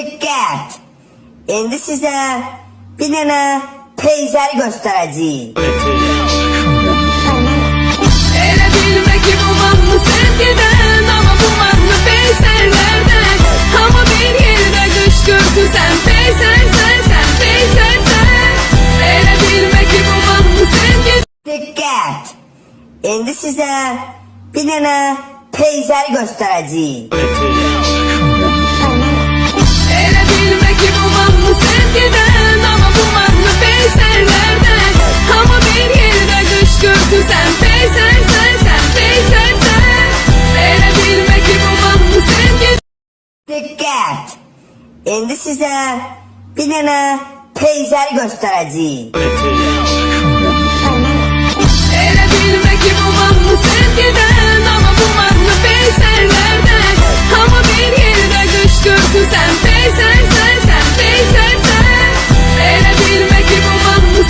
Dikkat! İndi size bir tane peyzer göstereceğim. Elə bilmə ki bu mahnı sevgidən, ama bu mahnı peyserlerden. Ama bir yerdə qışqırsın sən peysersən, sən peysersən. Elə bilmə ki bu mahnı sevgidən. Dikkat! İndi size bir tane peyzer göstereceğim. Elə bilmə ki bu mahnı sevgidən, ama bu mahnı peyserlerden. Ama bir yerdə qışqırsın sən peysersən, sən peysersən. Elə bilmə ki bu mahnı sevgidən. Dikkat! İndi size bir tane peyzer göstereceğim. Elə bilmə ki bu mahnı sevgidən, ama bu mahnı peyserlerden. Ama bir yerdə qışqırsın sən peysersən.